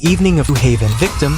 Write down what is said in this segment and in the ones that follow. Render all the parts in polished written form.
Evening of New Haven victim.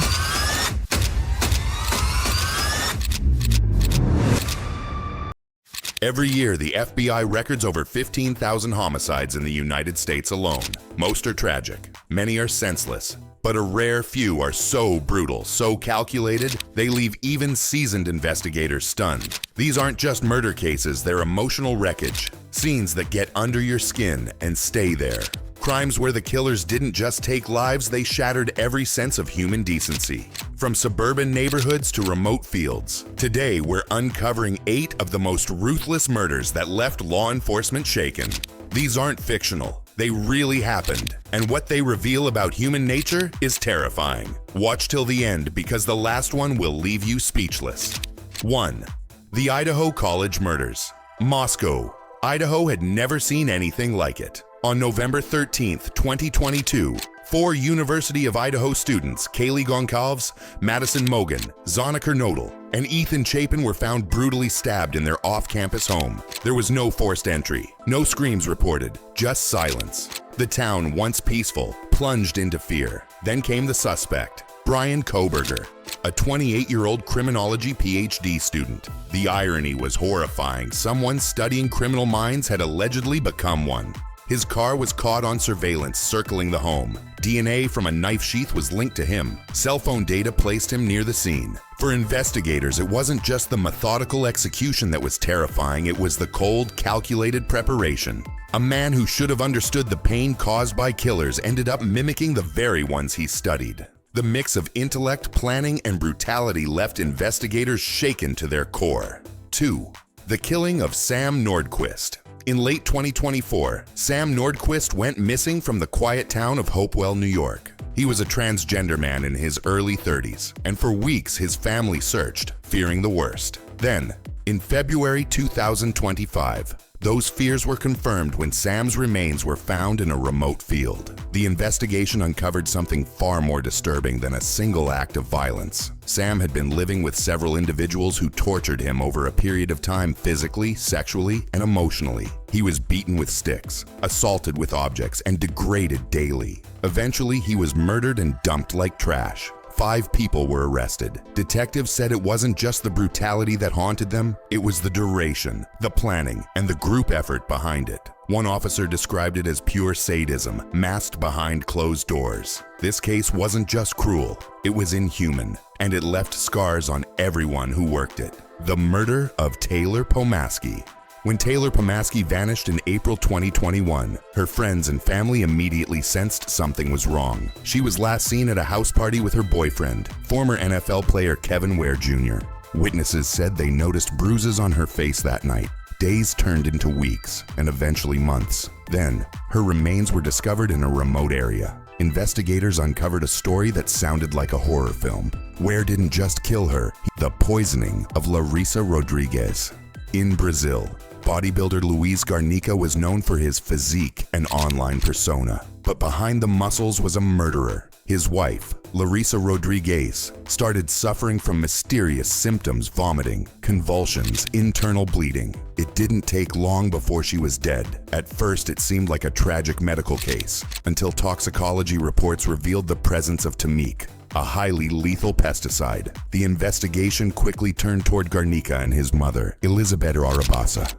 Every year, the FBI records over 15,000 homicides in the United States alone. Most are tragic, many are senseless, but a rare few are so brutal, so calculated, they leave even seasoned investigators stunned. These aren't just murder cases, they're emotional wreckage. Scenes that get under your skin and stay there. Crimes where the killers didn't just take lives, they shattered every sense of human decency. From suburban neighborhoods to remote fields, today we're uncovering 8 of the most ruthless murders that left law enforcement shaken. These aren't fictional, they really happened, and what they reveal about human nature is terrifying. Watch till the end because the last one will leave you speechless. 1. The Idaho College Murders. Moscow, Idaho had never seen anything like it. On November 13, 2022, 4 University of Idaho students, Kaylee Goncalves, Madison Mogan, Zana Kernodle, and Ethan Chapin were found brutally stabbed in their off-campus home. There was no forced entry, no screams reported, just silence. The town, once peaceful, plunged into fear. Then came the suspect, Brian Koberger, a 28-year-old criminology PhD student. The irony was horrifying. Someone studying criminal minds had allegedly become one. His car was caught on surveillance circling the home. DNA from a knife sheath was linked to him. Cell phone data placed him near the scene. For investigators, it wasn't just the methodical execution that was terrifying, it was the cold, calculated preparation. A man who should have understood the pain caused by killers ended up mimicking the very ones he studied. The mix of intellect, planning, and brutality left investigators shaken to their core. 2. The killing of Sam Nordquist. In late 2024, Sam Nordquist went missing from the quiet town of Hopewell, New York. He was a transgender man in his early 30s, and for weeks his family searched, fearing the worst. Then, in February 2025, those fears were confirmed when Sam's remains were found in a remote field. The investigation uncovered something far more disturbing than a single act of violence. Sam had been living with several individuals who tortured him over a period of time physically, sexually, and emotionally. He was beaten with sticks, assaulted with objects, and degraded daily. Eventually, he was murdered and dumped like trash. 5 people were arrested. Detectives said it wasn't just the brutality that haunted them, it was the duration, the planning, and the group effort behind it. One officer described it as pure sadism, masked behind closed doors. This case wasn't just cruel, it was inhuman, and it left scars on everyone who worked it. The murder of Taylor Pomaski. When Taylor Pomaski vanished in April 2021, her friends and family immediately sensed something was wrong. She was last seen at a house party with her boyfriend, former NFL player Kevin Ware Jr. Witnesses said they noticed bruises on her face that night. Days turned into weeks, and eventually months. Then, her remains were discovered in a remote area. Investigators uncovered a story that sounded like a horror film. Ware didn't just kill her, the poisoning of Larissa Rodriguez. In Brazil, bodybuilder Luiz Garnica was known for his physique and online persona, but behind the muscles was a murderer. His wife, Larissa Rodriguez, started suffering from mysterious symptoms: vomiting, convulsions, internal bleeding. It didn't take long before she was dead. At first, it seemed like a tragic medical case, until toxicology reports revealed the presence of Tamique, a highly lethal pesticide. The investigation quickly turned toward Garnica and his mother, Elizabeth Arabasa.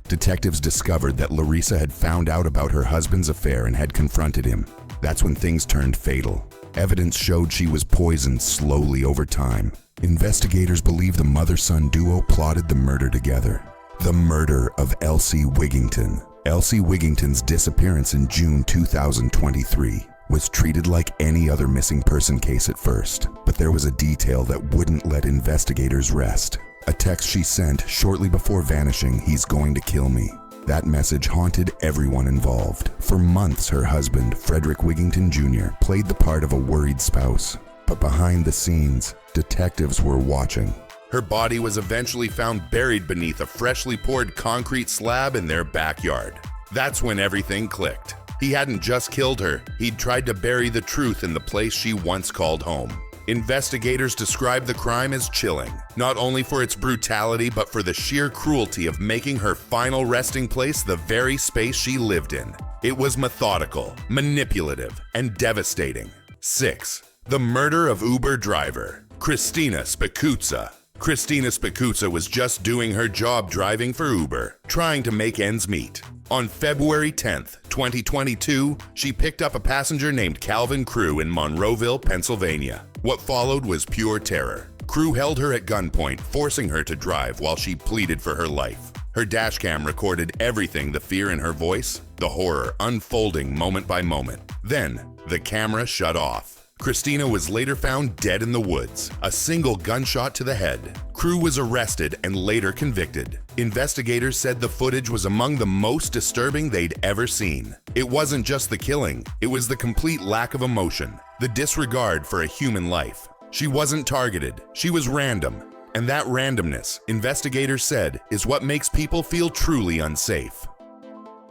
Detectives discovered that Larissa had found out about her husband's affair and had confronted him. That's when things turned fatal. Evidence showed she was poisoned slowly over time. Investigators believe the mother-son duo plotted the murder together. The murder of Elsie Wigington. Elsie Wigington's disappearance in June 2023 was treated like any other missing person case at first, but there was a detail that wouldn't let investigators rest. A text she sent shortly before vanishing: "He's going to kill me." That message haunted everyone involved. For months, her husband, Frederick Wigington Jr., played the part of a worried spouse. But behind the scenes, detectives were watching. Her body was eventually found buried beneath a freshly poured concrete slab in their backyard. That's when everything clicked. He hadn't just killed her, he'd tried to bury the truth in the place she once called home. Investigators describe the crime as chilling, not only for its brutality but for the sheer cruelty of making her final resting place the very space she lived in. It was methodical, manipulative, and devastating. 6. The murder of Uber driver, Christina Spicuzza. Christina Spicuzza was just doing her job driving for Uber, trying to make ends meet. On February 10th, 2022, she picked up a passenger named Calvin Crew in Monroeville, Pennsylvania. What followed was pure terror. Crew held her at gunpoint, forcing her to drive while she pleaded for her life. Her dashcam recorded everything, the fear in her voice, the horror unfolding moment by moment. Then, the camera shut off. Christina was later found dead in the woods, a single gunshot to the head. Crew was arrested and later convicted. Investigators said the footage was among the most disturbing they'd ever seen. It wasn't just the killing, it was the complete lack of emotion, the disregard for a human life. She wasn't targeted, she was random. And that randomness, investigators said, is what makes people feel truly unsafe.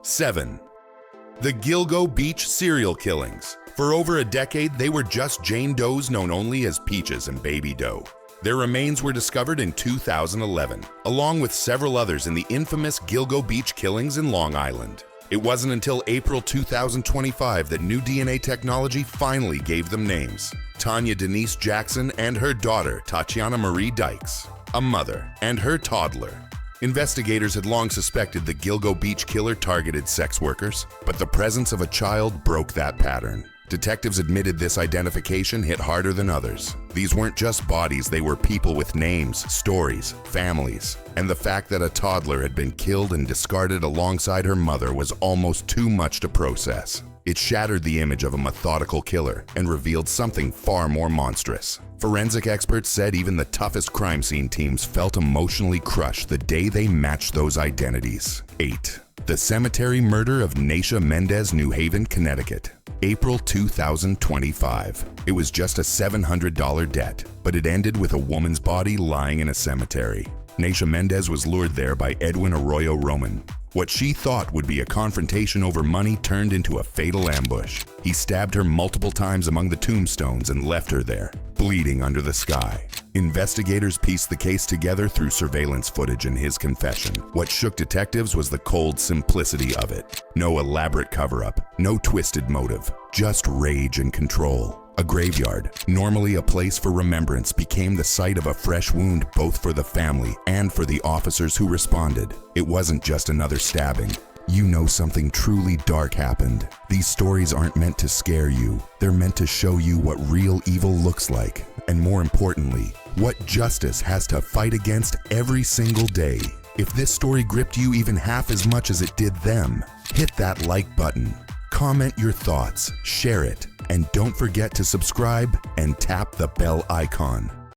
7. The Gilgo Beach serial killings. For over a decade, they were just Jane Does known only as Peaches and Baby Doe. Their remains were discovered in 2011, along with several others in the infamous Gilgo Beach killings in Long Island. It wasn't until April 2025 that new DNA technology finally gave them names: Tanya Denise Jackson and her daughter, Tatiana Marie Dykes, a mother, and her toddler. Investigators had long suspected the Gilgo Beach killer targeted sex workers, but the presence of a child broke that pattern. Detectives admitted this identification hit harder than others. These weren't just bodies, they were people with names, stories, families. And the fact that a toddler had been killed and discarded alongside her mother was almost too much to process. It shattered the image of a methodical killer and revealed something far more monstrous. Forensic experts said even the toughest crime scene teams felt emotionally crushed the day they matched those identities. 8. The cemetery murder of Naisha Mendez, New Haven, Connecticut. April 2025. It was just a $700 debt, but it ended with a woman's body lying in a cemetery. Naisha Mendez was lured there by Edwin Arroyo Roman. What she thought would be a confrontation over money turned into a fatal ambush. He stabbed her multiple times among the tombstones and left her there, bleeding under the sky. Investigators pieced the case together through surveillance footage and his confession. What shook detectives was the cold simplicity of it. No elaborate cover-up, no twisted motive, just rage and control. A graveyard, normally a place for remembrance, became the site of a fresh wound both for the family and for the officers who responded. It wasn't just another stabbing. You know something truly dark happened. These stories aren't meant to scare you. They're meant to show you what real evil looks like, and more importantly, what justice has to fight against every single day. If this story gripped you even half as much as it did them, hit that like button. Comment your thoughts, share it, and don't forget to subscribe and tap the bell icon.